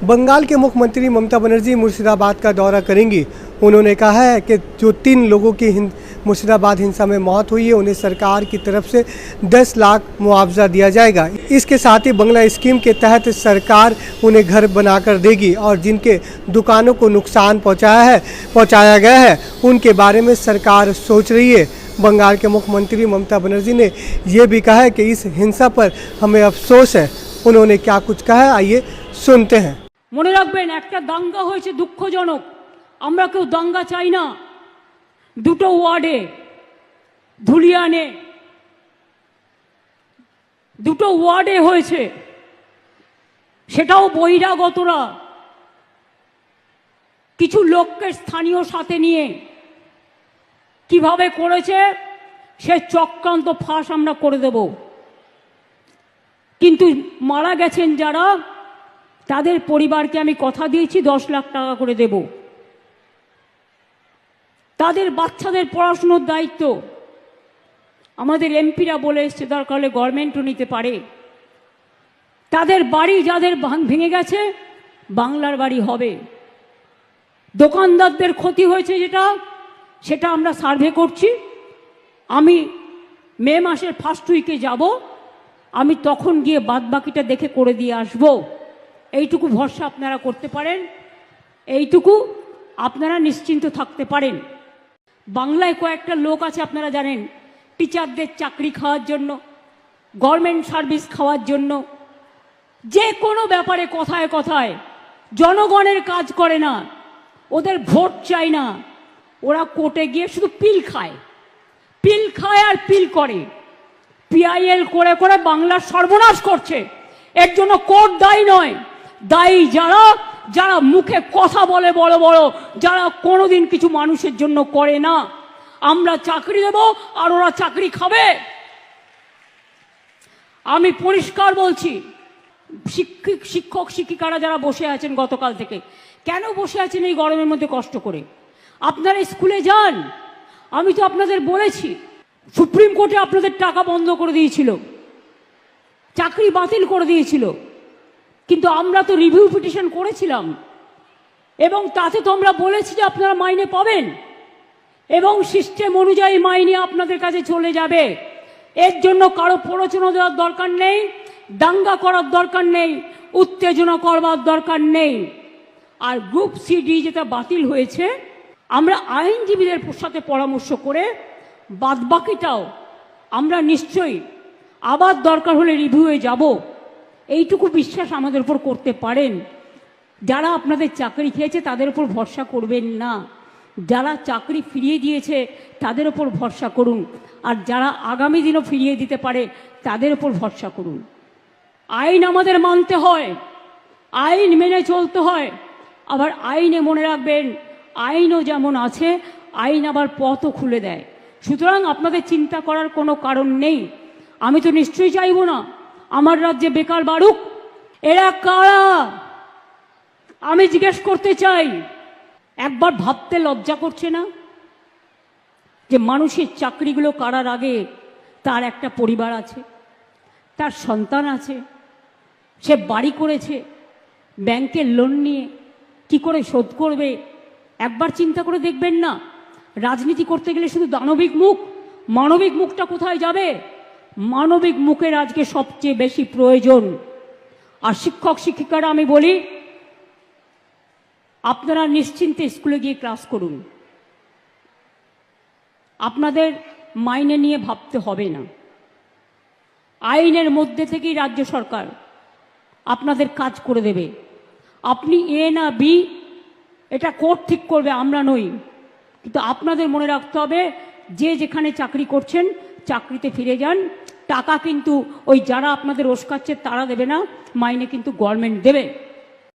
बंगाल के मुख्यमंत्री ममता बनर्जी मुर्शिदाबाद का दौरा करेंगी। उन्होंने कहा है कि जो 3 लोगों की मुर्शिदाबाद हिंसा में मौत हुई है उन्हें सरकार की तरफ से 10 लाख मुआवजा दिया जाएगा। इसके साथ ही बंगला स्कीम के तहत सरकार उन्हें घर बनाकर देगी और जिनके दुकानों को नुकसान पहुंचाया गया है उनके बारे में सरकार सोच रही है। बंगाल के मुख्यमंत्री ममता बनर्जी ने यह भी कहा है कि इस हिंसा पर हमें अफसोस है। उन्होंने क्या कुछ कहा है, आइए सुनते हैं। মনে রাখবেন, একটা দাঙ্গা হয়েছে দুঃখজনক, আমরা কেউ দাঙ্গা চাই না। দুটো ওয়ার্ডে ধুলিয়ানে দুটো ওয়ার্ডে হয়েছে, সেটাও বহিরাগতরা কিছু লোককে স্থানীয় সাথে নিয়ে কিভাবে করেছে সে চক্রান্ত ফাঁস আমরা করে দেব। কিন্তু মারা গেছেন যারা, তাদের পরিবারকে আমি কথা দিয়েছি 10 লাখ টাকা করে দেব। তাদের বাচ্চাদের পড়াশোনার দায়িত্ব আমাদের এমপিরা বলে এসছে, দরকার হলে গভর্নমেন্টও নিতে পারে। তাদের বাড়ি যাদের ভেঙে গেছে বাংলার বাড়ি হবে। দোকানদারদের ক্ষতি হয়েছে সেটা আমরা সার্ভে করছি। আমি মে মাসের ফার্স্ট উইকে যাব, আমি তখন গিয়ে বাদবাকিটা দেখে করে দিয়ে আসব। এইটুকু ভরসা আপনারা করতে পারেন, এইটুকু আপনারা নিশ্চিন্ত থাকতে পারেন। বাংলায় কয়েকটা লোক আছে আপনারা জানেন, টিচারদের চাকরি খাওয়ার জন্য, গভর্নমেন্ট সার্ভিস খাওয়ার জন্য, যে কোনো ব্যাপারে কথায় কথায় জনগণের কাজ করে না, ওদের ভোট চাই না। ওরা কোর্টে গিয়ে শুধু পিল খায় আর পিল করে। পিআইএল করে করে বাংলার সর্বনাশ করছে। এর জন্য কোর্ট দায়ী নয়, দায়ী যারা মুখে কথা বলে বড় বড়, যারা কোনোদিন কিছু মানুষের জন্য করে না। আমরা চাকরি দেব আর ওরা চাকরি খাবে। আমি পরিষ্কার বলছি, শিক্ষক শিক্ষিকারা যারা বসে আছেন গতকাল থেকে, কেন বসে আছেন এই গরমের মধ্যে কষ্ট করে? আপনারা স্কুলে যান। আমি তো আপনাদের বলেছি, সুপ্রিম কোর্টে আপনাদের টাকা বন্ধ করে দিয়েছিল, চাকরি বাতিল করে দিয়েছিল, কিন্তু আমরা তো রিভিউ পিটিশন করেছিলাম এবং তাতে তো আমরা বলেছি যে আপনারা মাইনে পাবেন এবং সিস্টেম অনুযায়ী মাইনে আপনাদের কাছে চলে যাবে। এর জন্য কারো প্ররোচনা দেওয়ার দরকার নেই, দাঙ্গা করার দরকার নেই, উত্তেজনা করবার দরকার নেই। আর গ্রুপ সিডি যেটা বাতিল হয়েছে, আমরা আইনজীবীদের সাথে পরামর্শ করে বাদবাকিটাও আমরা নিশ্চয়ই আবার দরকার হলে রিভিউয়ে যাব। এইটুকু বিশ্বাস আমাদের উপর করতে পারেন। যারা আপনাদের চাকরি খেয়েছে তাদের উপর ভরসা করবেন না, যারা চাকরি ফিরিয়ে দিয়েছে তাদের উপর ভরসা করুন, আর যারা আগামী দিনও ফিরিয়ে দিতে পারে তাদের উপর ভরসা করুন। আইন আমাদের মানতে হয়, আইন মেনে চলতে হয়। আবার আইনে মনে রাখবেন, আইনও যেমন আছে, আইন আবার পথও খুলে দেয়। সুতরাং আপনাদের চিন্তা করার কোনো কারণ নেই। আমি তো নিশ্চয়ই চাইব না আমার রাজ্যে বেকার বাড়ুক। এরা কারা আমি জিজ্ঞেস করতে চাই। একবার ভাবতে লজ্জা করছে না যে মানুষের চাকরিগুলো করার আগে তার একটা পরিবার আছে, তার সন্তান আছে, সে বাড়ি করেছে, ব্যাংকের লোন নিয়ে কি করে শোধ করবে? একবার চিন্তা করে দেখবেন না? রাজনীতি করতে গেলে শুধু দানবিক মুখ, মানবিক মুখটা কোথায় যাবে? মানবিক মুখের আজকে সবচেয়ে বেশি প্রয়োজন। আর শিক্ষক শিক্ষিকারা আমি বলি, আপনারা নিশ্চিন্তে স্কুলে গিয়ে ক্লাস করুন, আপনাদের মাইনে নিয়ে ভাবতে হবে না। আইনের মধ্যে থেকেই রাজ্য সরকার আপনাদের কাজ করে দেবে। আপনি এ না বি এটা কোর্ট ঠিক করবে, আমরা নই। কিন্তু আপনাদের মনে রাখতে হবে, যে যেখানে চাকরি করছেন চাকরিতে ফিরে যান। টাকা কিন্তু ওই যারা আপনাদের ওস্কাচ্ছে তারা দেবে না, মাইনে কিন্তু গভর্নমেন্ট দেবে।